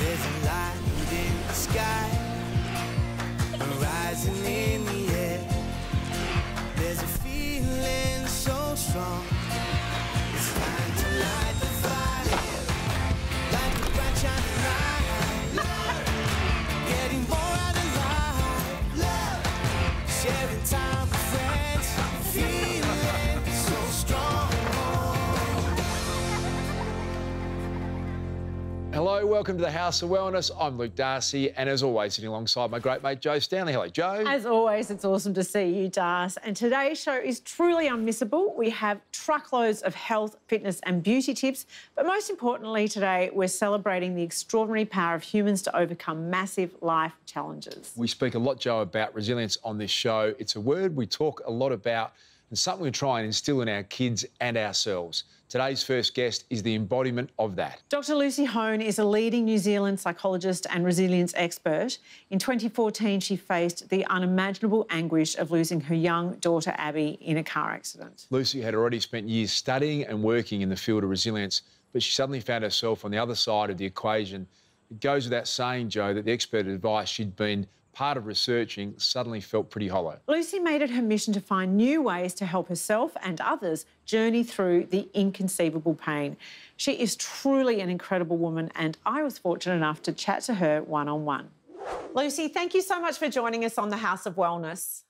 There's a light in the sky, rising in the air. There's a feeling so strong. It's time to light the fire, like a bright shining light. Getting more out of life, sharing time with friends, feeling so strong. Hello, welcome to the House of Wellness. I'm Luke Darcy, and as always, sitting alongside my great mate, Joe Stanley. Hello, Joe. As always, it's awesome to see you, Darcy. And today's show is truly unmissable. We have truckloads of health, fitness and beauty tips. But most importantly today, we're celebrating the extraordinary power of humans to overcome massive life challenges. We speak a lot, Joe, about resilience on this show. It's a word we talk a lot about and something we try and instill in our kids and ourselves. Today's first guest is the embodiment of that. Dr. Lucy Hohn is a leading New Zealand psychologist and resilience expert. In 2014, she faced the unimaginable anguish of losing her young daughter, Abby, in a car accident. Lucy had already spent years studying and working in the field of resilience, but she suddenly found herself on the other side of the equation. It goes without saying, Joe, that the expert advice she'd been part of researching suddenly felt pretty hollow. Lucy made it her mission to find new ways to help herself and others journey through the inconceivable pain. She is truly an incredible woman, and I was fortunate enough to chat to her one-on-one. Lucy, thank you so much for joining us on the House of Wellness.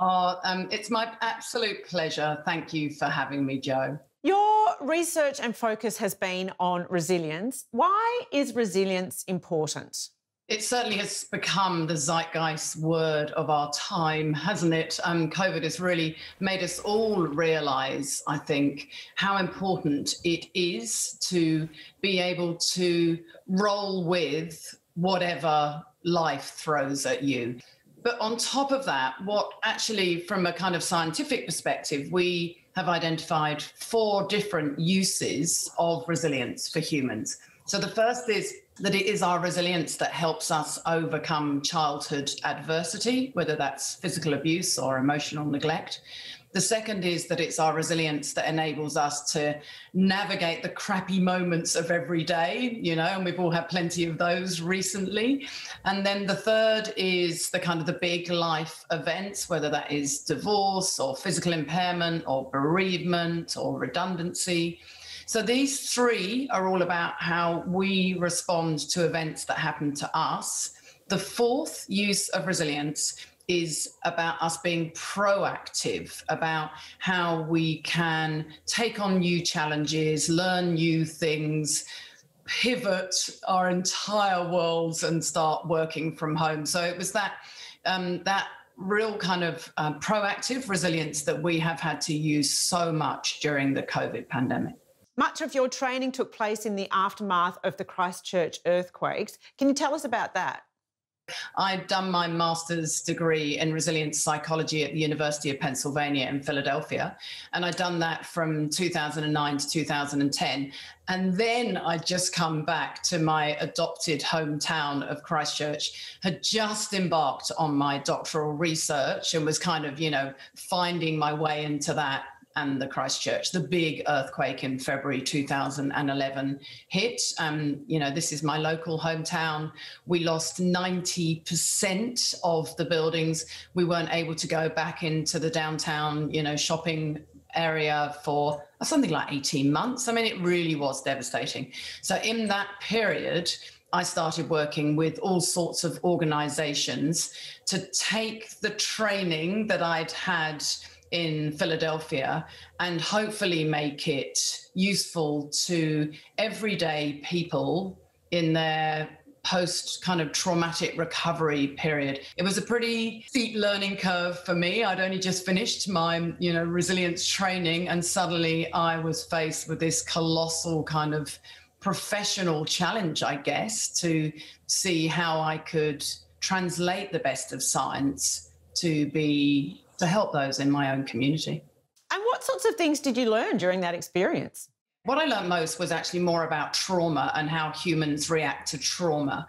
It's my absolute pleasure. Thank you for having me, Joe. Your research and focus has been on resilience. Why is resilience important? It certainly has become the zeitgeist word of our time, hasn't it? COVID has really made us all realise, I think, how important it is to be able to roll with whatever life throws at you. But on top of that, what actually, from a kind of scientific perspective, we have identified 4 different uses of resilience for humans. So the first is that it is our resilience that helps us overcome childhood adversity, whether that's physical abuse or emotional neglect. The second is that it's our resilience that enables us to navigate the crappy moments of every day, you know, and we've all had plenty of those recently. And then the third is the kind of the big life events, whether that is divorce or physical impairment or bereavement or redundancy. So these 3 are all about how we respond to events that happen to us. The 4th use of resilience is about us being proactive, about how we can take on new challenges, learn new things, pivot our entire worlds and start working from home. So it was that real kind of proactive resilience that we have had to use so much during the COVID pandemic. Much of your training took place in the aftermath of the Christchurch earthquakes. Can you tell us about that? I'd done my master's degree in resilience psychology at the University of Pennsylvania in Philadelphia, and I'd done that from 2009 to 2010. And then I'd just come back to my adopted hometown of Christchurch, had just embarked on my doctoral research and was kind of, finding my way into that. And the Christchurch, the big earthquake in February 2011 hit. This is my local hometown. We lost 90% of the buildings. We weren't able to go back into the downtown, shopping area for something like 18 months. I mean, it really was devastating. So in that period, I started working with all sorts of organizations to take the training that I'd had in Philadelphia and hopefully make it useful to everyday people in their post kind of traumatic recovery period. It was a pretty steep learning curve for me. I'd only just finished my, resilience training, and suddenly I was faced with this colossal kind of professional challenge, I guess, to see how I could translate the best of science to help those in my own community. And what sorts of things did you learn during that experience? What I learned most was actually more about trauma and how humans react to trauma.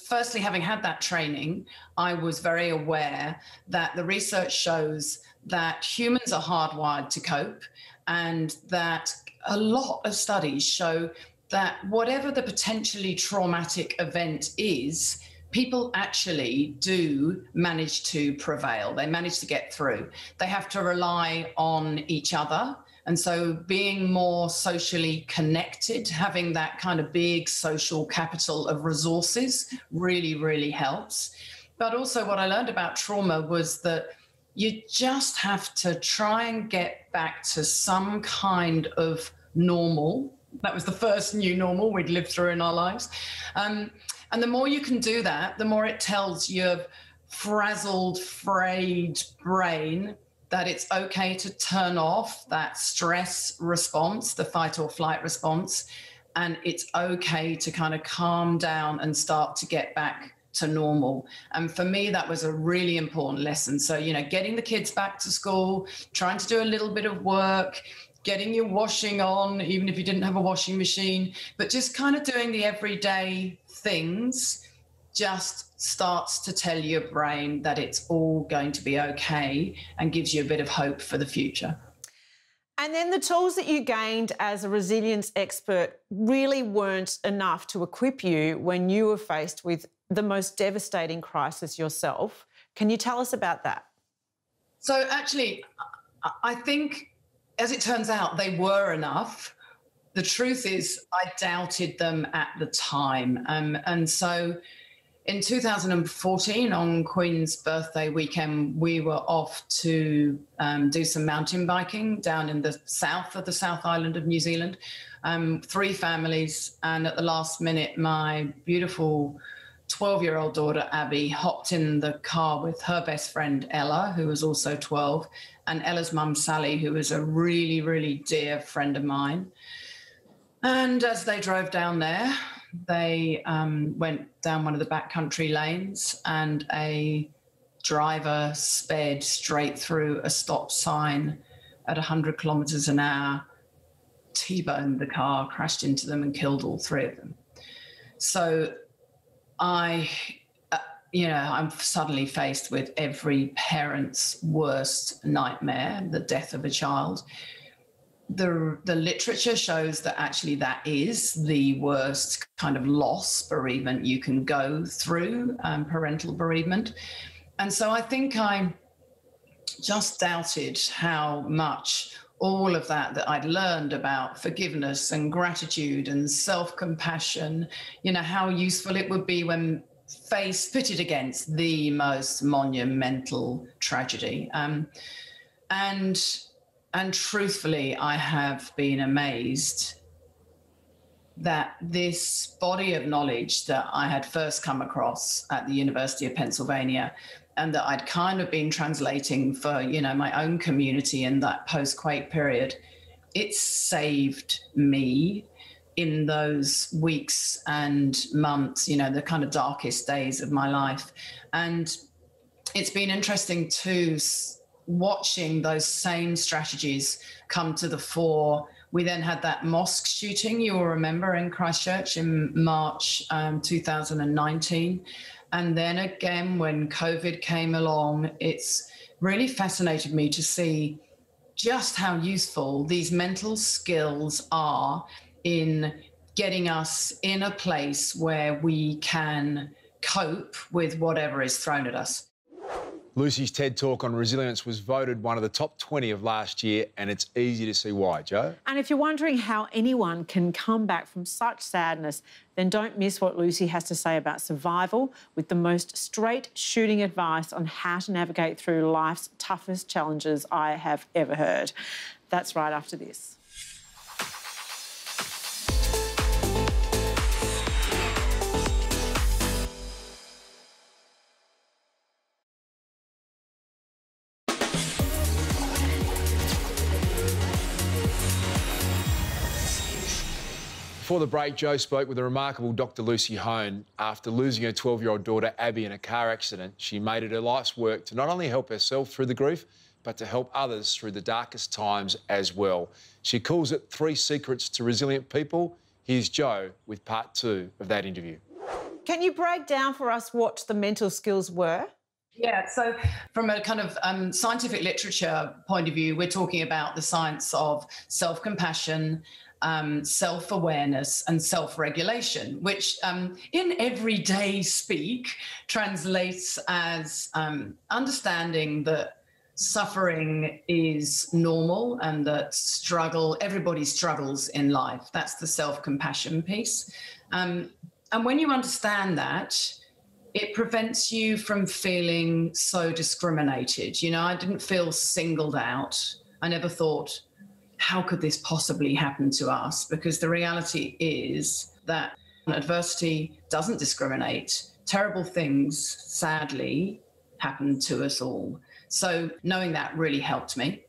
Firstly, having had that training, I was very aware that the research shows that humans are hardwired to cope, and that a lot of studies show that whatever the potentially traumatic event is, people actually do manage to prevail. They manage to get through. They have to rely on each other. And so being more socially connected, having that kind of big social capital of resources really, really helps. But also what I learned about trauma was that you just have to try and get back to some kind of normal. That was the first new normal we'd lived through in our lives. And the more you can do that, the more it tells your frazzled, frayed brain that it's okay to turn off that stress response, the fight or flight response, and it's okay to kind of calm down and start to get back to normal. And for me, that was a really important lesson. So, getting the kids back to school, trying to do a little bit of work, getting your washing on, even if you didn't have a washing machine, but just kind of doing the everyday things just starts to tell your brain that it's all going to be okay and gives you a bit of hope for the future. And then the tools that you gained as a resilience expert really weren't enough to equip you when you were faced with the most devastating crisis yourself. Can you tell us about that? So actually, I think, as it turns out, they were enough. The truth is, I doubted them at the time. And so in 2014, on Queen's birthday weekend, we were off to do some mountain biking down in the south of the South Island of New Zealand. 3 families, and at the last minute, my beautiful 12-year-old daughter, Abby, hopped in the car with her best friend, Ella, who was also 12, and Ella's mum, Sally, who was a really, really dear friend of mine. And as they drove down there, they went down one of the backcountry lanes, and a driver sped straight through a stop sign at 100 kilometers an hour, T-boned the car, crashed into them, and killed all 3 of them. So I'm suddenly faced with every parent's worst nightmare, the death of a child. The literature shows that actually that is the worst kind of loss, bereavement you can go through, parental bereavement. And so I think I just doubted how much all of that I'd learned about forgiveness and gratitude and self-compassion, how useful it would be when pitted against the most monumental tragedy. And truthfully, I have been amazed that this body of knowledge that I had first come across at the University of Pennsylvania, and that I'd kind of been translating for, my own community in that post-quake period, it saved me in those weeks and months, the kind of darkest days of my life. And it's been interesting too, watching those same strategies come to the fore. We then had that mosque shooting, you will remember, in Christchurch in March 2019. And then again, when COVID came along, it's really fascinated me to see just how useful these mental skills are in getting us in a place where we can cope with whatever is thrown at us. Lucy's TED Talk on resilience was voted one of the top 20 of last year, and it's easy to see why, Jo. And if you're wondering how anyone can come back from such sadness, then don't miss what Lucy has to say about survival, with the most straight-shooting advice on how to navigate through life's toughest challenges I have ever heard. That's right after this. Before the break, Jo spoke with the remarkable Dr. Lucy Hohn. After losing her 12-year-old daughter, Abby, in a car accident, she made it her life's work to not only help herself through the grief, but to help others through the darkest times as well. She calls it 3 secrets to resilient people. Here's Jo with part 2 of that interview. Can you break down for us what the mental skills were? Yeah, so from a kind of scientific literature point of view, we're talking about the science of self-compassion, self-awareness and self-regulation, which in everyday speak translates as understanding that suffering is normal and that everybody struggles in life. That's the self-compassion piece. And when you understand that, it prevents you from feeling so discriminated. You know, I didn't feel singled out. I never thought, how could this possibly happen to us? Because the reality is that adversity doesn't discriminate. Terrible things, sadly, happen to us all. So knowing that really helped me.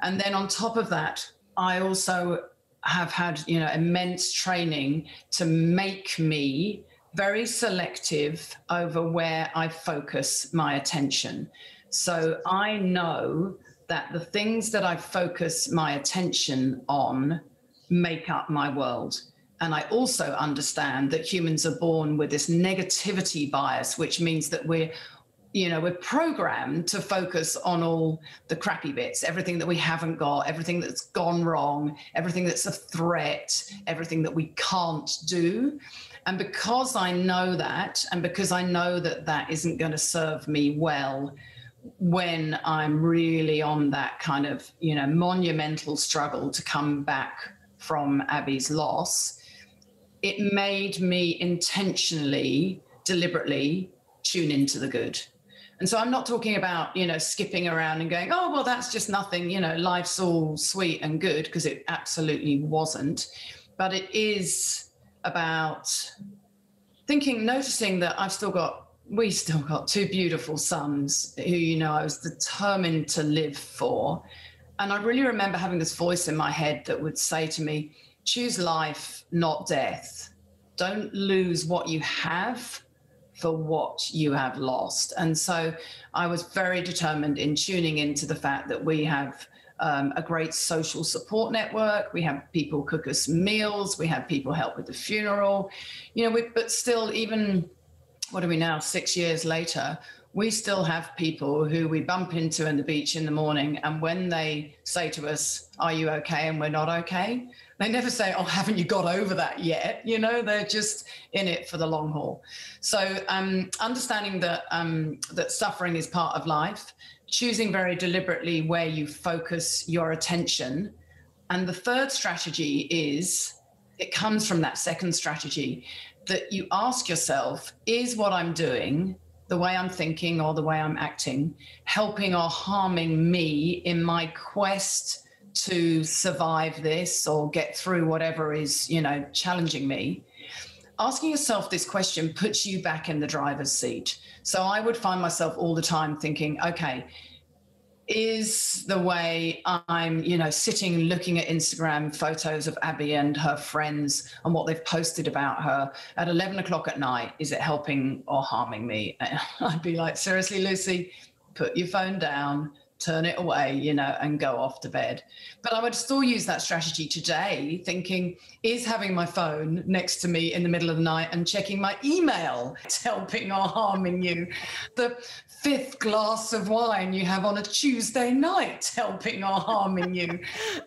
And then on top of that, I also have had, immense training to make me very selective over where I focus my attention. So I know that the things that I focus my attention on make up my world. And I also understand that humans are born with this negativity bias, which means that we're programmed to focus on all the crappy bits, everything that we haven't got, everything that's gone wrong, everything that's a threat, everything that we can't do. And because I know that, and because I know that that isn't going to serve me well when I'm really on that kind of, monumental struggle to come back from Abby's loss, it made me intentionally, deliberately tune into the good. And so I'm not talking about, skipping around and going, oh, well, that's just nothing, life's all sweet and good, because it absolutely wasn't. But it is about noticing that we still got two beautiful sons who, I was determined to live for. And I really remember having this voice in my head that would say to me, choose life, not death. Don't lose what you have for what you have lost. And so I was very determined in tuning into the fact that we have a great social support network. We have people cook us meals. We have people help with the funeral. But still, even, what are we now, 6 years later, we still have people who we bump into on the beach in the morning. And when they say to us, are you okay? And we're not okay, they never say, oh, haven't you got over that yet? They're just in it for the long haul. So understanding that that suffering is part of life, choosing very deliberately where you focus your attention. And the third strategy it comes from that second strategy, that you ask yourself, is what I'm doing, the way I'm thinking or the way I'm acting, helping or harming me in my quest to survive this or get through whatever is, challenging me? Asking yourself this question puts you back in the driver's seat. So I would find myself all the time thinking, okay, is the way I'm, sitting looking at Instagram photos of Abby and her friends and what they've posted about her at 11 o'clock at night, is it helping or harming me? And I'd be like, seriously, Lucy, put your phone down, turn it away, and go off to bed. But I would still use that strategy today, thinking, is having my phone next to me in the middle of the night and checking my email helping or harming you? The fifth glass of wine you have on a Tuesday night helping or harming you?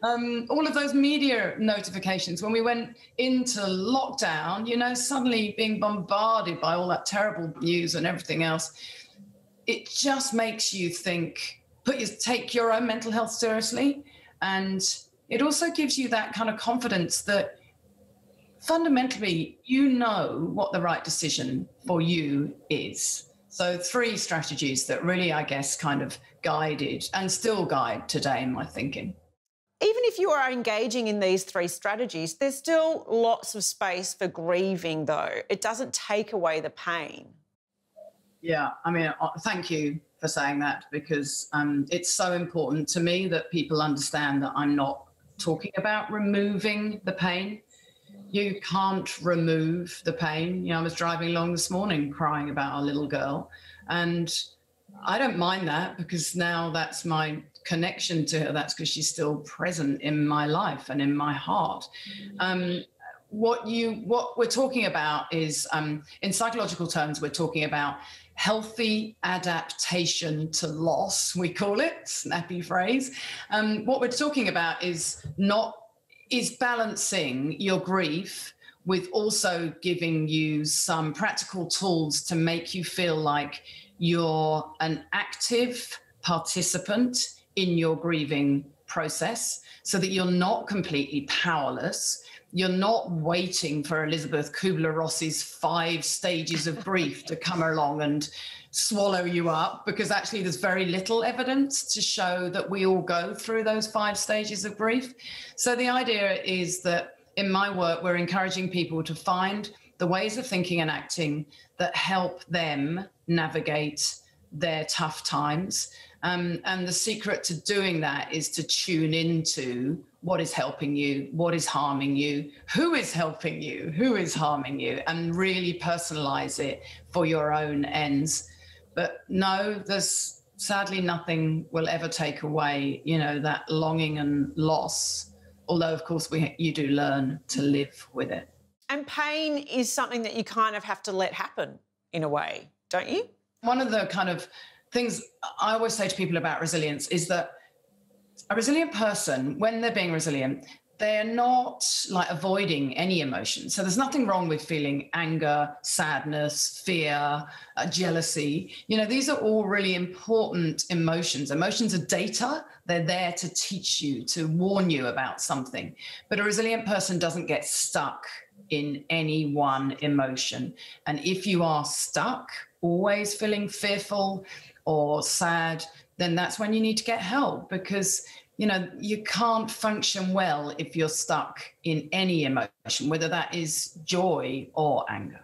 All of those media notifications, when we went into lockdown, suddenly being bombarded by all that terrible news and everything else, it just makes you think, take your own mental health seriously. And it also gives you that kind of confidence that fundamentally, what the right decision for you is. So 3 strategies that really, I guess, kind of guided and still guide today in my thinking. Even if you are engaging in these 3 strategies, there's still lots of space for grieving, though. It doesn't take away the pain. Yeah, I mean, thank you for saying that, because it's so important to me that people understand that I'm not talking about removing the pain. You can't remove the pain. I was driving along this morning crying about our little girl, and I don't mind that, because now that's my connection to her. That's because she's still present in my life and in my heart. What we're talking about is, in psychological terms, we're talking about healthy adaptation to loss, we call it, snappy phrase. What we're talking about is not is balancing your grief with also giving you some practical tools to make you feel like you're an active participant in your grieving process, so that you're not completely powerless. You're not waiting for Elizabeth Kubler-Ross's 5 stages of grief to come along and swallow you up, because actually there's very little evidence to show that we all go through those 5 stages of grief. So the idea is that in my work, we're encouraging people to find the ways of thinking and acting that help them navigate their tough times. And the secret to doing that is to tune into what is helping you, what is harming you, who is helping you, who is harming you, and really personalize it for your own ends. But no, there's sadly nothing will ever take away, you know, that longing and loss. Although, of course, you do learn to live with it. And pain is something that you kind of have to let happen in a way, don't you? One of the kind of things I always say to people about resilience is that a resilient person, when they're being resilient, they're not like avoiding any emotion. So there's nothing wrong with feeling anger, sadness, fear, jealousy. You know, these are all really important emotions. Emotions are data. They're there to teach you, to warn you about something. But a resilient person doesn't get stuck in any one emotion. And if you are stuck, always feeling fearful or sad, then that's when you need to get help, because you know, you can't function well if you're stuck in any emotion, whether that is joy or anger.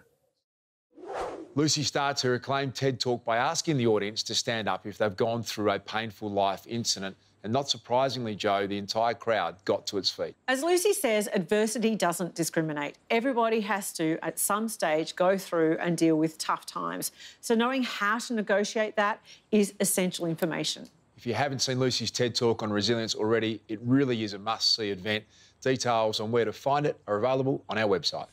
Lucy starts her acclaimed TED Talk by asking the audience to stand up if they've gone through a painful life incident. And not surprisingly, Joe, the entire crowd got to its feet. As Lucy says, adversity doesn't discriminate. Everybody has to, at some stage, go through and deal with tough times. So knowing how to negotiate that is essential information. If you haven't seen Lucy's TED Talk on resilience already, it really is a must-see event. Details on where to find it are available on our website.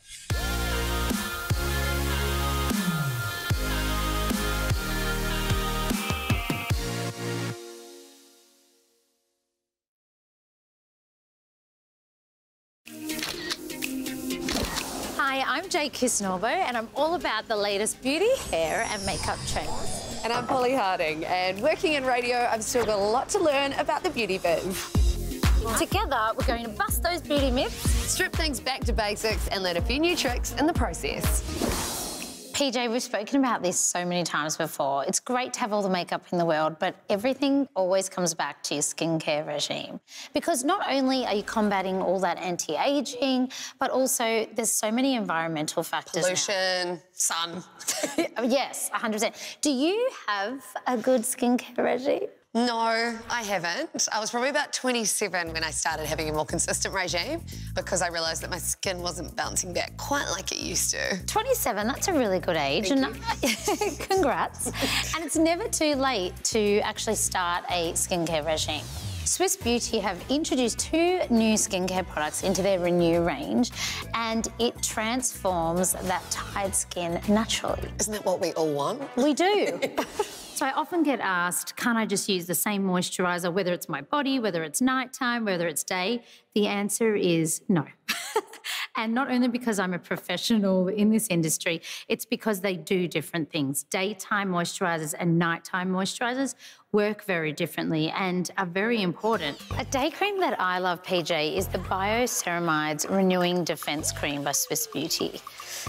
Hi, I'm Jake Kisnorbo, and I'm all about the latest beauty, hair and makeup trends. And I'm Polly Harding, and working in radio, I've still got a lot to learn about the beauty biz. Together, we're going to bust those beauty myths, Strip things back to basics and learn a few new tricks in the process. PJ, we've spoken about this so many times before. It's great to have all the makeup in the world, but everything always comes back to your skincare regime. Because not only are you combating all that anti-aging, but also there's so many environmental factors Pollution, now. sun. Yes, 100%. Do you have a good skincare regime? No, I haven't. I was probably about 27 when I started having a more consistent regime, because I realised that my skin wasn't bouncing back quite like it used to. 27, that's a really good age. Congrats. And it's never too late to actually start a skincare regime. Swiss Beauty have introduced 2 new skincare products into their Renew range, and it transforms that tired skin naturally. Isn't that what we all want? We do. So I often get asked, can't I just use the same moisturiser, whether it's my body, whether it's nighttime, whether it's day? The answer is no. And not only because I'm a professional in this industry, it's because they do different things. Daytime moisturisers and nighttime moisturisers work very differently and are very important. A day cream that I love, PJ, is the Bioceramides Renewing Defence Cream by Swiss Beauty.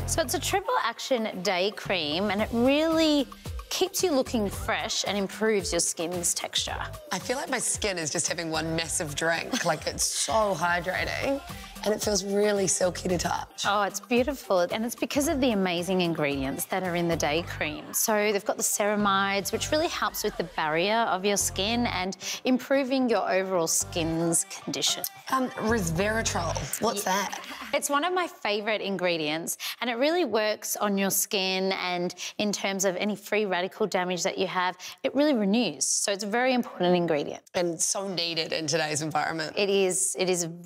So it's a triple action day cream, and it really keeps you looking fresh and improves your skin's texture. I feel like my skin is just having one massive drink. Like, it's so hydrating. And it feels really silky to touch. Oh, it's beautiful. And it's because of the amazing ingredients that are in the day cream. So they've got the ceramides, which really helps with the barrier of your skin and improving your overall skin's condition. Resveratrol, what's that? It's one of my favourite ingredients, and it really works on your skin, and in terms of any free radical damage that you have, it really renews. So it's a very important ingredient. And so needed in today's environment. It is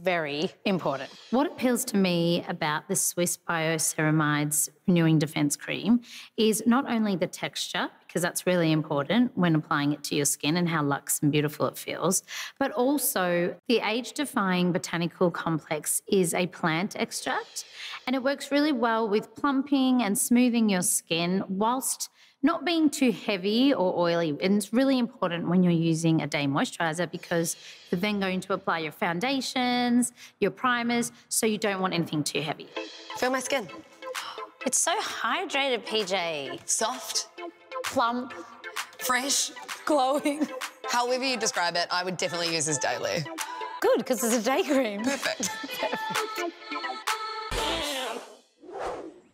very important. What appeals to me about the Swiss Bioceramides Renewing Defence Cream is not only the texture, because that's really important when applying it to your skin and how luxe and beautiful it feels. But also, the age-defying botanical complex is a plant extract, and it works really well with plumping and smoothing your skin whilst not being too heavy or oily. And it's really important when you're using a day moisturiser because you're then going to apply your foundations, your primers, so you don't want anything too heavy. Feel my skin. It's so hydrated, PJ. Soft, Plump, fresh, glowing. however you describe it, I would definitely use this daily. Good, because it's a day cream. Perfect.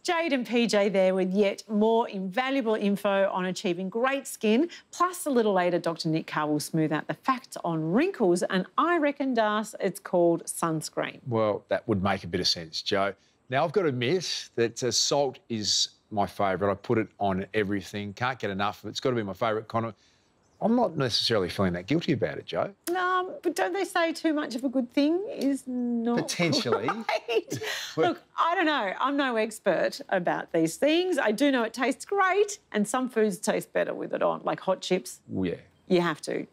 Jade and PJ there with yet more invaluable info on achieving great skin. Plus, a little later, Dr. Nick Carr will smooth out the facts on wrinkles, and I reckon, Das, it's called sunscreen. Well, that would make a bit of sense, Joe. Now, I've got to admit that salt is my favourite. I put it on everything. Can't get enough of it. It's got to be my favourite condiment. I'm not necessarily feeling that guilty about it, Joe. But don't they say too much of a good thing is not Potentially. great? Look, I don't know. I'm no expert about these things. I do know it tastes great, and some foods taste better with it on, like hot chips. Well, yeah. You have to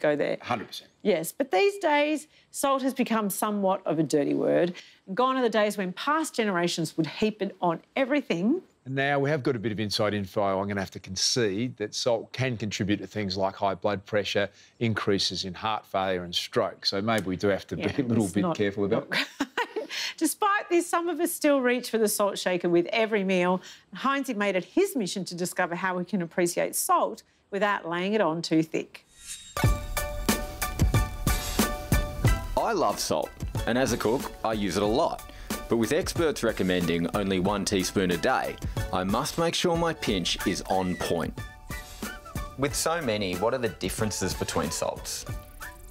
go there. 100%. Yes, but these days, salt has become somewhat of a dirty word. Gone are the days when past generations would heap it on everything. And now we have got a bit of inside info. I'm going to have to concede that salt can contribute to things like high blood pressure, increases in heart failure and stroke. So maybe we do have to be a little bit careful about it. Despite this, some of us still reach for the salt shaker with every meal. Heinz made it his mission to discover how we can appreciate salt without laying it on too thick. I love salt, and as a cook, I use it a lot. But with experts recommending only 1 teaspoon a day, I must make sure my pinch is on point. With so many, what are the differences between salts?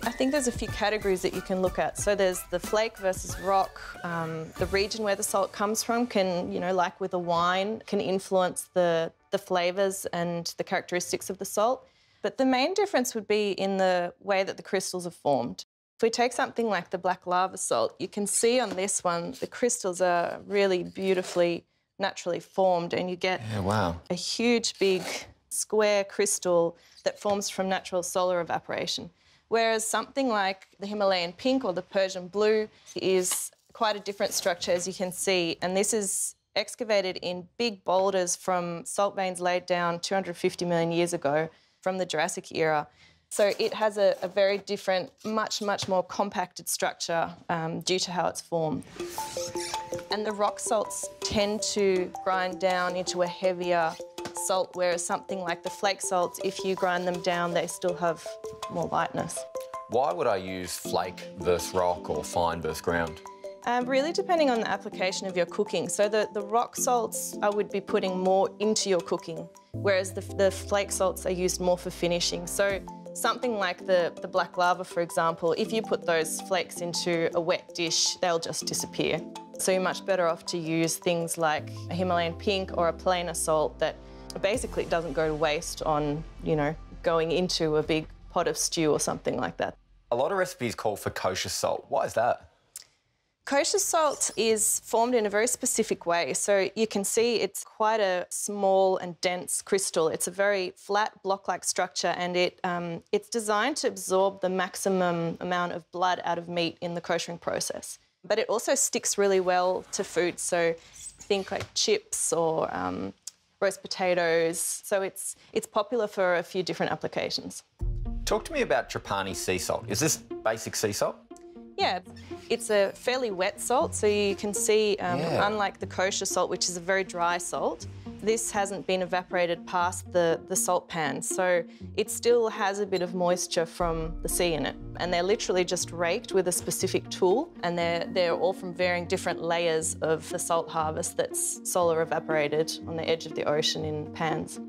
I think there's a few categories that you can look at. So there's the flake versus rock. The region where the salt comes from can, like with a wine, can influence the flavours and the characteristics of the salt. But the main difference would be in the way that the crystals are formed. If we take something like the black lava salt, you can see on this one the crystals are really beautifully, naturally formed, and you get a huge, big, square crystal that forms from natural solar evaporation. Whereas something like the Himalayan pink or the Persian blue is quite a different structure, as you can see, and this is excavated in big boulders from salt veins laid down 250 million years ago from the Jurassic era. So it has a very different, much more compacted structure due to how it's formed. And the rock salts tend to grind down into a heavier salt, whereas something like the flake salts, if you grind them down, they still have more lightness. Why would I use flake versus rock or fine versus ground? Really depending on the application of your cooking. So the rock salts I would be putting more into your cooking, whereas the flake salts are used more for finishing. So something like the black lava, for example, if you put those flakes into a wet dish, they'll just disappear. So you're much better off to use things like a Himalayan pink or a plainer salt that basically doesn't go to waste on, going into a big pot of stew or something like that. A lot of recipes call for kosher salt. Why is that? Kosher salt is formed in a very specific way. So you can see it's quite a small and dense crystal. It's a very flat block-like structure, and it's designed to absorb the maximum amount of blood out of meat in the koshering process. But it also sticks really well to food. So think like chips or roast potatoes. So it's popular for a few different applications. Talk to me about Trapani sea salt. Is this basic sea salt? Yeah, it's a fairly wet salt, so you can see, unlike the kosher salt, which is a very dry salt, this hasn't been evaporated past the salt pan, so it still has a bit of moisture from the sea in it. And they're literally just raked with a specific tool, and they're all from varying different layers of the salt harvest that's solar evaporated on the edge of the ocean in pans.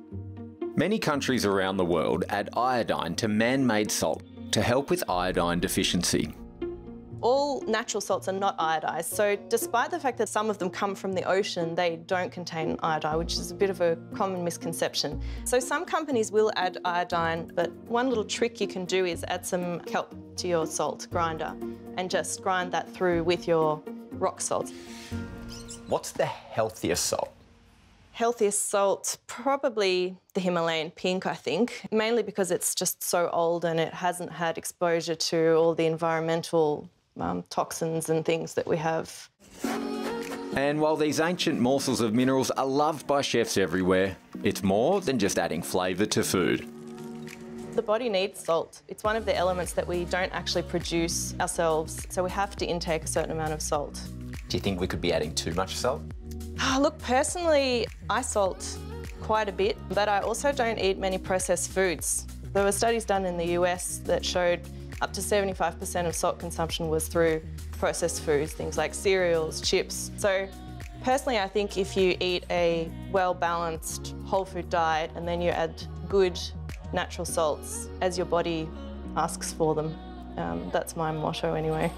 Many countries around the world add iodine to man-made salt to help with iodine deficiency. All natural salts are not iodized, so despite the fact that some of them come from the ocean, they don't contain iodine, which is a bit of a common misconception. So some companies will add iodine, but one little trick you can do is add some kelp to your salt grinder and just grind that through with your rock salt. What's the healthiest salt? Healthiest salt, probably the Himalayan pink, I think, mainly because it's just so old and it hasn't had exposure to all the environmental toxins and things that we have. And while these ancient morsels of minerals are loved by chefs everywhere, it's more than just adding flavour to food. The body needs salt. It's one of the elements that we don't actually produce ourselves, so we have to intake a certain amount of salt. Do you think we could be adding too much salt? Look, personally, I salt quite a bit, but I also don't eat many processed foods. There were studies done in the US that showed up to 75% of salt consumption was through processed foods, things like cereals, chips. So personally, I think if you eat a well-balanced whole food diet and then you add good natural salts as your body asks for them, that's my motto anyway.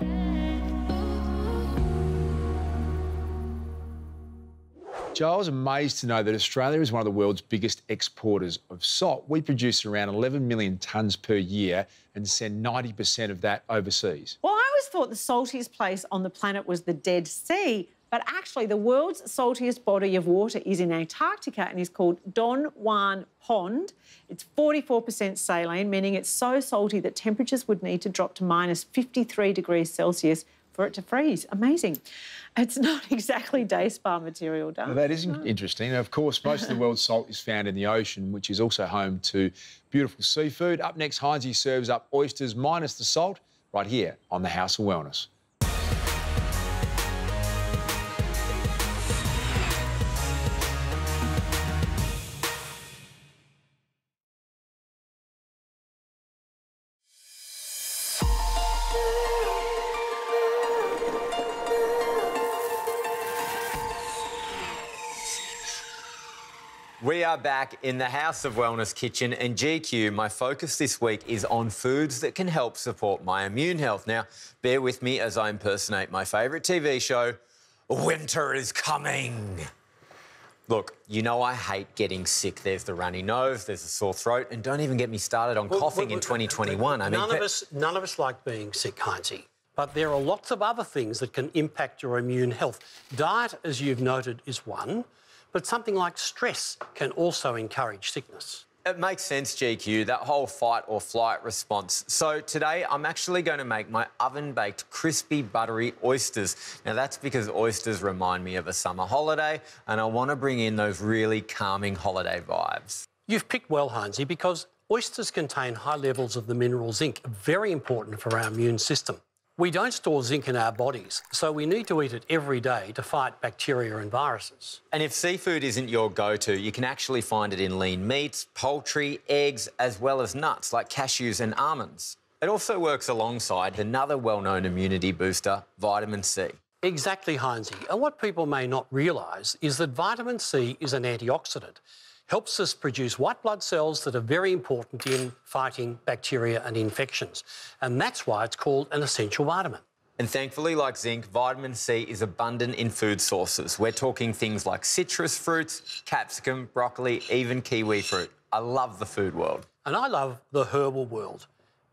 Joe, I was amazed to know that Australia is one of the world's biggest exporters of salt. We produce around 11 million tonnes per year and send 90% of that overseas. Well, I always thought the saltiest place on the planet was the Dead Sea, but actually the world's saltiest body of water is in Antarctica and is called Don Juan Pond. It's 44% saline, meaning it's so salty that temperatures would need to drop to minus 53 degrees Celsius for it to freeze. Amazing. It's not exactly day spa material, darling. Well, that is interesting. Of course, most of the world's salt is found in the ocean, which is also home to beautiful seafood. Up next, Heinzie serves up oysters minus the salt right here on the House of Wellness. We are back in the House of Wellness kitchen, and GQ, my focus this week is on foods that can help support my immune health. Now, bear with me as I impersonate my favourite TV show, Winter is Coming. Look, you know I hate getting sick. There's the runny nose, there's the sore throat, and don't even get me started on coughing in 2021. None of us like being sick, Heinzie. But there are lots of other things that can impact your immune health. Diet, as you've noted, is one. But something like stress can also encourage sickness. It makes sense, GQ, that whole fight or flight response. So today I'm actually going to make my oven-baked crispy buttery oysters. Now that's because oysters remind me of a summer holiday and I want to bring in those really calming holiday vibes. You've picked well, Heinzie, because oysters contain high levels of the mineral zinc, very important for our immune system. We don't store zinc in our bodies, so we need to eat it every day to fight bacteria and viruses. And if seafood isn't your go-to, you can actually find it in lean meats, poultry, eggs, as well as nuts like cashews and almonds. It also works alongside another well-known immunity booster, vitamin C. Exactly, Heinzie. And what people may not realise is that vitamin C is an antioxidant. Helps us produce white blood cells that are very important in fighting bacteria and infections. And that's why it's called an essential vitamin. And thankfully, like zinc, vitamin C is abundant in food sources. We're talking things like citrus fruits, capsicum, broccoli, even kiwi fruit. I love the food world. And I love the herbal world.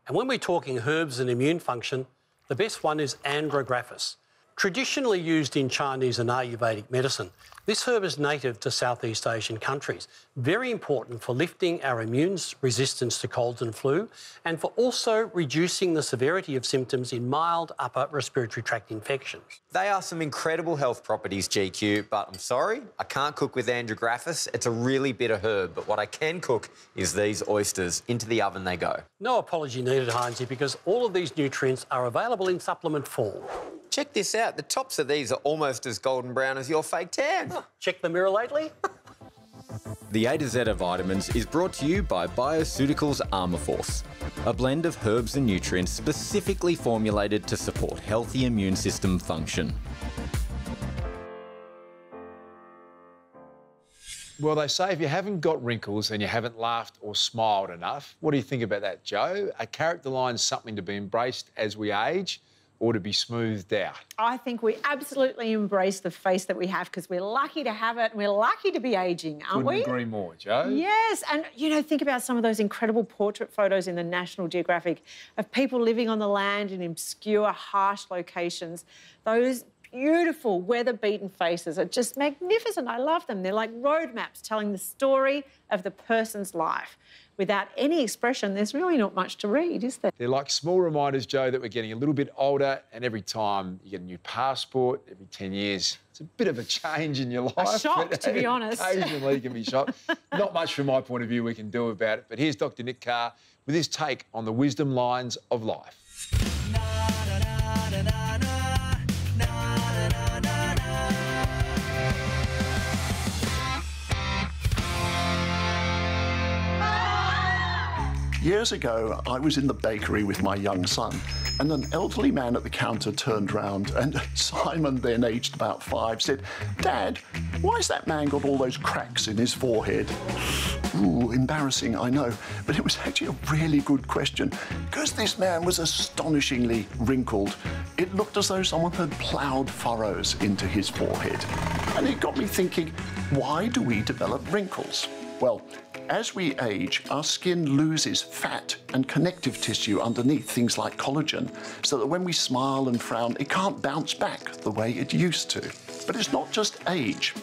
And when we're talking herbs and immune function, the best one is Andrographis. Traditionally used in Chinese and Ayurvedic medicine, this herb is native to Southeast Asian countries, very important for lifting our immune resistance to colds and flu and for also reducing the severity of symptoms in mild upper respiratory tract infections. They are some incredible health properties, GQ, but I'm sorry, I can't cook with Andrographis. It's a really bitter herb, but what I can cook is these oysters. Into the oven they go. No apology needed, Heinzie, because all of these nutrients are available in supplement form. Check this out. The tops of these are almost as golden brown as your fake tan. Oh, check the mirror lately? The A to Z of Vitamins is brought to you by Bioceuticals Armour Force, a blend of herbs and nutrients specifically formulated to support healthy immune system function. Well, they say if you haven't got wrinkles and you haven't laughed or smiled enough, what do you think about that, Joe? Are character lines something to be embraced as we age or to be smoothed out? I think we absolutely embrace the face that we have because we're lucky to have it and we're lucky to be ageing, aren't we? Couldn't agree more, Joe. Yes, and, you know, think about some of those incredible portrait photos in the National Geographic of people living on the land in obscure, harsh locations. Those beautiful weather-beaten faces are just magnificent. I love them. They're like road maps telling the story of the person's life. Without any expression, there's really not much to read, is there? They're like small reminders, Jo, that we're getting a little bit older, and every time you get a new passport, every 10 years, it's a bit of a change in your life. A shock, to be honest. Occasionally you can be shocked. Not much from my point of view we can do about it, but here's Dr. Nick Carr with his take on the wisdom lines of life. Years ago, I was in the bakery with my young son, and an elderly man at the counter turned round, and Simon, then aged about 5, said, "Dad, why's that man got all those cracks in his forehead?" Ooh, embarrassing, I know, but it was actually a really good question, because this man was astonishingly wrinkled. It looked as though someone had ploughed furrows into his forehead. And it got me thinking, why do we develop wrinkles? Well, as we age, our skin loses fat and connective tissue underneath, things like collagen, so that when we smile and frown, it can't bounce back the way it used to. But it's not just age.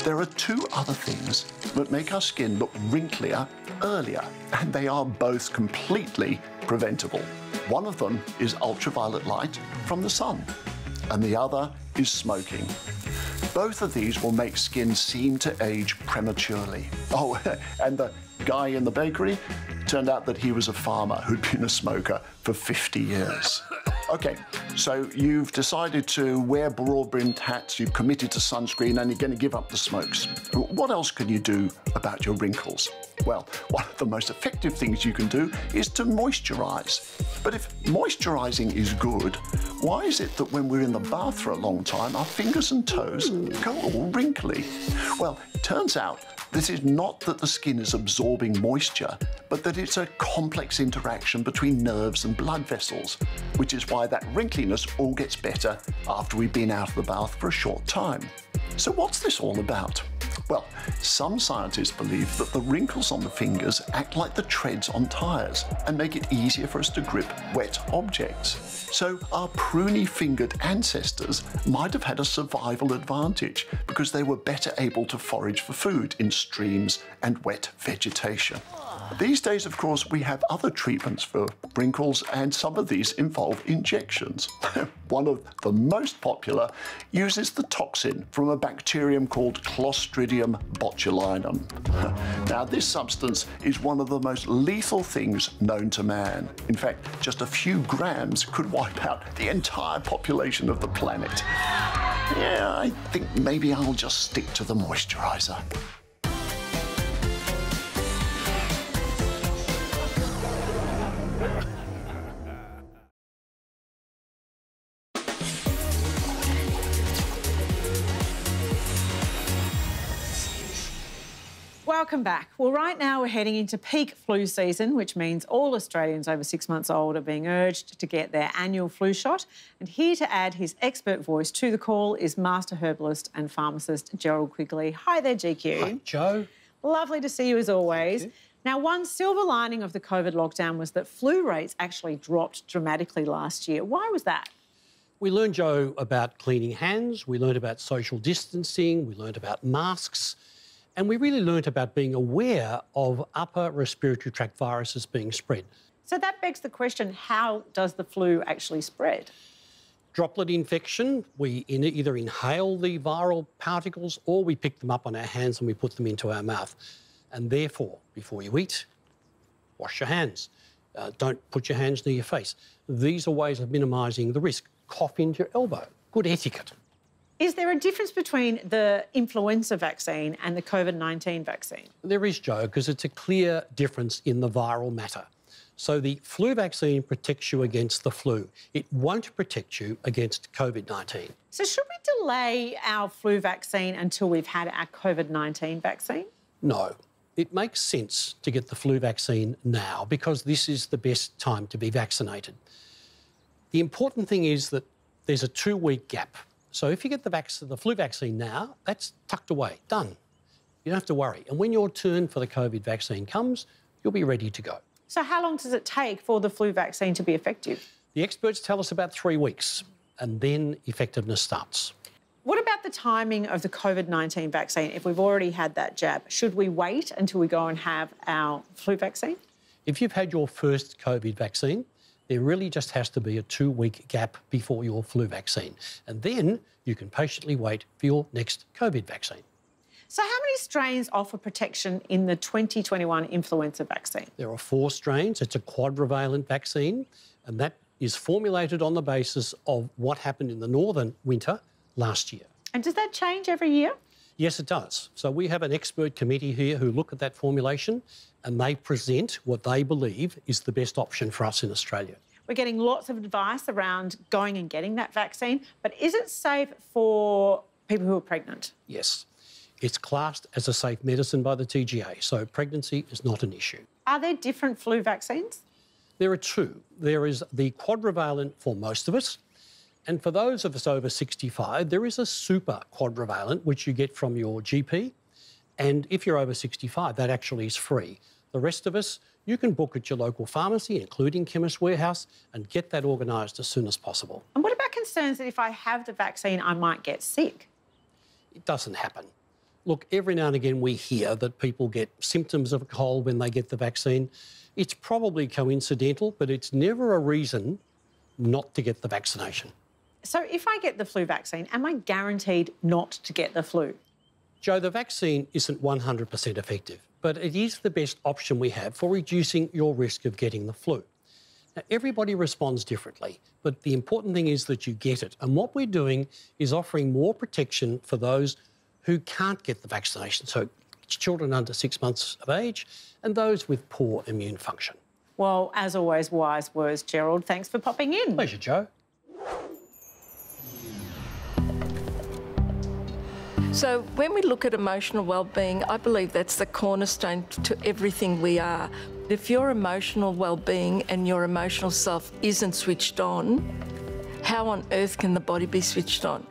There are 2 other things that make our skin look wrinklier earlier, and they are both completely preventable. One of them is ultraviolet light from the sun, and the other is smoking. Both of these will make skin seem to age prematurely. Oh, and the guy in the bakery, turned out that he was a farmer who'd been a smoker for 50 years. Okay, so you've decided to wear broad-brimmed hats, you've committed to sunscreen, and you're going to give up the smokes. What else can you do about your wrinkles? Well, one of the most effective things you can do is to moisturise. But if moisturising is good, why is it that when we're in the bath for a long time, our fingers and toes go all wrinkly? Well, it turns out this is not that the skin is absorbing moisture, but that it's a complex interaction between nerves and blood vessels, which is why that wrinkliness all gets better after we've been out of the bath for a short time. So what's this all about? Well, some scientists believe that the wrinkles on the fingers act like the treads on tyres and make it easier for us to grip wet objects. So our pruny-fingered ancestors might have had a survival advantage because they were better able to forage for food in streams and wet vegetation. These days, of course, we have other treatments for wrinkles, and some of these involve injections. One of the most popular uses the toxin from a bacterium called Clostridium Botulinum. Now, this substance is one of the most lethal things known to man. In fact, just a few grams could wipe out the entire population of the planet. Yeah, I think maybe I'll just stick to the moisturiser. Welcome back. Well, right now we're heading into peak flu season, which means all Australians over 6 months old are being urged to get their annual flu shot. And here to add his expert voice to the call is master herbalist and pharmacist Gerald Quigley. Hi there, GQ. Hi, Jo. Lovely to see you as always. Now, one silver lining of the COVID lockdown was that flu rates actually dropped dramatically last year. Why was that? We learned, Jo, about cleaning hands, we learned about social distancing, we learned about masks, and we really learnt about being aware of upper respiratory tract viruses being spread. So that begs the question, how does the flu actually spread? Droplet infection, we either inhale the viral particles or we pick them up on our hands and we put them into our mouth. And therefore, before you eat, wash your hands. Don't put your hands near your face. These are ways of minimising the risk. Cough into your elbow. Good etiquette. Is there a difference between the influenza vaccine and the COVID-19 vaccine? There is, Jo, because it's a clear difference in the viral matter. So the flu vaccine protects you against the flu. It won't protect you against COVID-19. So should we delay our flu vaccine until we've had our COVID-19 vaccine? No. It makes sense to get the flu vaccine now because this is the best time to be vaccinated. The important thing is that there's a 2-week gap. So if you get the flu vaccine now, that's tucked away, done. You don't have to worry. And when your turn for the COVID vaccine comes, you'll be ready to go. So how long does it take for the flu vaccine to be effective? The experts tell us about 3 weeks. and then effectiveness starts. What about the timing of the COVID-19 vaccine? If we've already had that jab, should we wait until we go and have our flu vaccine? If you've had your first COVID vaccine, there really just has to be a 2-week gap before your flu vaccine. And then you can patiently wait for your next COVID vaccine. So how many strains offer protection in the 2021 influenza vaccine? There are 4 strains. It's a quadrivalent vaccine, and that is formulated on the basis of what happened in the northern winter last year. And does that change every year? Yes, it does. So we have an expert committee here who look at that formulation and they present what they believe is the best option for us in Australia. We're getting lots of advice around going and getting that vaccine, but is it safe for people who are pregnant? Yes. It's classed as a safe medicine by the TGA, so pregnancy is not an issue. Are there different flu vaccines? There are 2. There is the quadrivalent for most of us, and for those of us over 65, there is a super quadrivalent, which you get from your GP. And if you're over 65, that actually is free. The rest of us, you can book at your local pharmacy, including Chemist Warehouse, and get that organised as soon as possible. And what about concerns that if I have the vaccine, I might get sick? It doesn't happen. Look, every now and again we hear that people get symptoms of a cold when they get the vaccine. It's probably coincidental, but it's never a reason not to get the vaccination. So if I get the flu vaccine, am I guaranteed not to get the flu? Joe, the vaccine isn't 100% effective, but it is the best option we have for reducing your risk of getting the flu. Now, everybody responds differently, but the important thing is that you get it. And what we're doing is offering more protection for those who can't get the vaccination, so children under 6 months of age and those with poor immune function. Well, as always, wise words, Gerald. Thanks for popping in. Pleasure, Joe. So when we look at emotional well-being, I believe that's the cornerstone to everything we are. If your emotional well-being and your emotional self isn't switched on, how on earth can the body be switched on?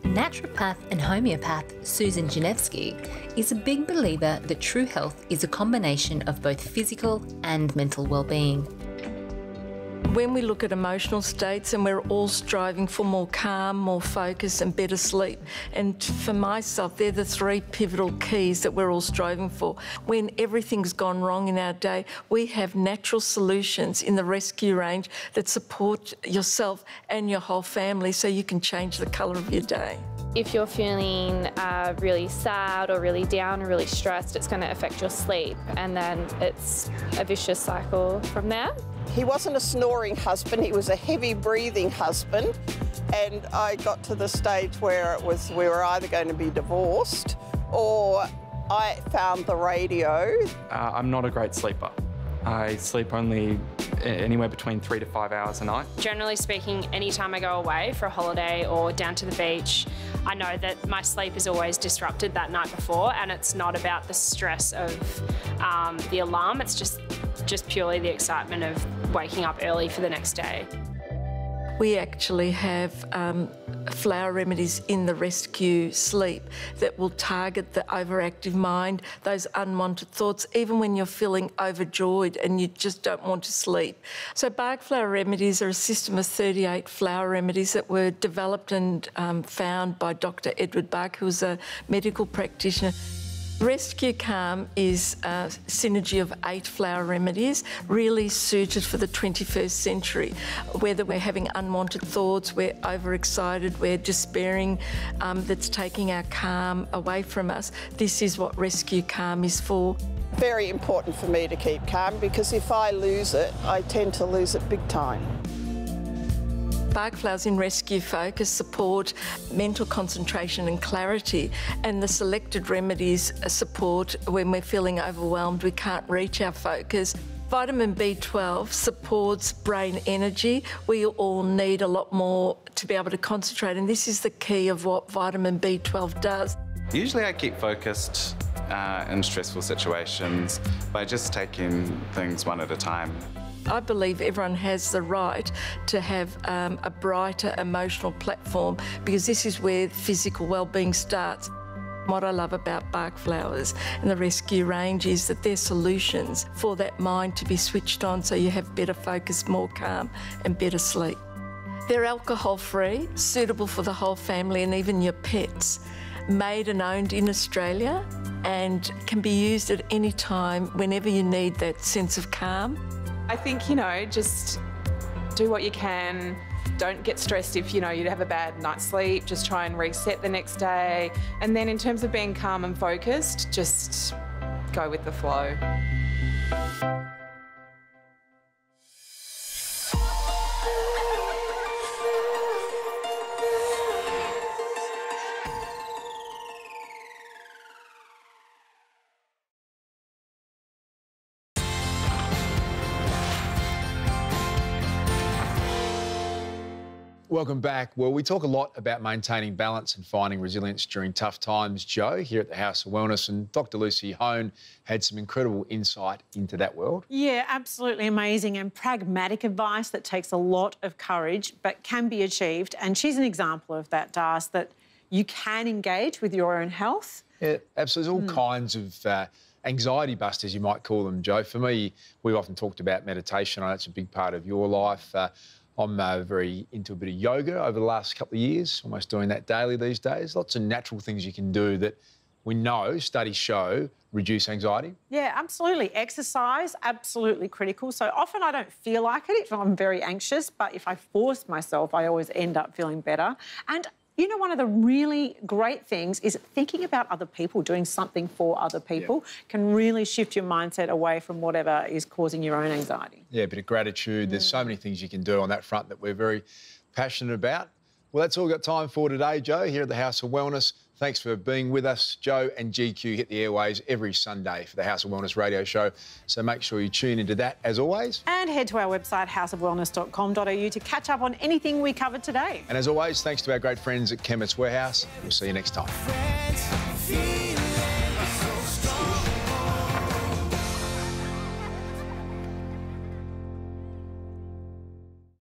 Naturopath and homeopath Susan Janevsky is a big believer that true health is a combination of both physical and mental well-being. When we look at emotional states, and we're all striving for more calm, more focus and better sleep. And for myself, they're the 3 pivotal keys that we're all striving for. When everything's gone wrong in our day, we have natural solutions in the rescue range that support yourself and your whole family so you can change the colour of your day. If you're feeling really sad or really down or really stressed, it's going to affect your sleep, and then it's a vicious cycle from there. He wasn't a snoring husband, he was a heavy breathing husband, and I got to the stage where it was we were either going to be divorced or I found the radio. I'm not a great sleeper. I sleep only anywhere between 3 to 5 hours a night. Generally speaking, anytime I go away for a holiday or down to the beach, I know that my sleep is always disrupted that night before, and it's not about the stress of the alarm, it's just purely the excitement of waking up early for the next day. We actually have flower remedies in the rescue sleep that will target the overactive mind, those unwanted thoughts, even when you're feeling overjoyed and you just don't want to sleep. So bark flower remedies are a system of 38 flower remedies that were developed and found by Dr. Edward Bark, who was a medical practitioner. Rescue Calm is a synergy of 8 flower remedies, really suited for the 21st century. Whether we're having unwanted thoughts, we're overexcited, we're despairing, that's taking our calm away from us, this is what Rescue Calm is for. Very important for me to keep calm, because if I lose it, I tend to lose it big time. Bark flowers in Rescue Focus support mental concentration and clarity, and the selected remedies support when we're feeling overwhelmed, we can't reach our focus. Vitamin B12 supports brain energy. We all need a lot more to be able to concentrate, and this is the key of what vitamin B12 does. Usually I keep focused in stressful situations by just taking things one at a time. I believe everyone has the right to have a brighter emotional platform, because this is where physical well-being starts. What I love about bark flowers and the rescue range is that they're solutions for that mind to be switched on so you have better focus, more calm and better sleep. They're alcohol-free, suitable for the whole family and even your pets. Made and owned in Australia and can be used at any time whenever you need that sense of calm. I think, you know, just do what you can. Don't get stressed if, you know, you have a bad night's sleep. Just try and reset the next day. And then in terms of being calm and focused, just go with the flow. Welcome back. Well, we talk a lot about maintaining balance and finding resilience during tough times, Joe, here at the House of Wellness, and Dr. Lucy Hohn had some incredible insight into that world. Yeah, absolutely amazing and pragmatic advice that takes a lot of courage but can be achieved. And she's an example of that, Darce, that you can engage with your own health. Yeah, absolutely. There's all kinds of anxiety busters, you might call them, Joe. For me, we've often talked about meditation. I know it's a big part of your life. I'm very into a bit of yoga over the last couple of years, almost doing that daily these days. Lots of natural things you can do that we know, studies show, reduce anxiety. Yeah, absolutely. Exercise, absolutely critical. So often I don't feel like it if I'm very anxious, but if I force myself, I always end up feeling better. And you know, one of the really great things is thinking about other people, doing something for other people can really shift your mindset away from whatever is causing your own anxiety. Yeah, a bit of gratitude. There's so many things you can do on that front that we're very passionate about. Well, that's all we've got time for today, Joe, here at the House of Wellness. Thanks for being with us. Joe and GQ hit the airways every Sunday for the House of Wellness radio show, so make sure you tune into that as always. And head to our website, houseofwellness.com.au, to catch up on anything we covered today. And as always, thanks to our great friends at Chemist Warehouse. We'll see you next time.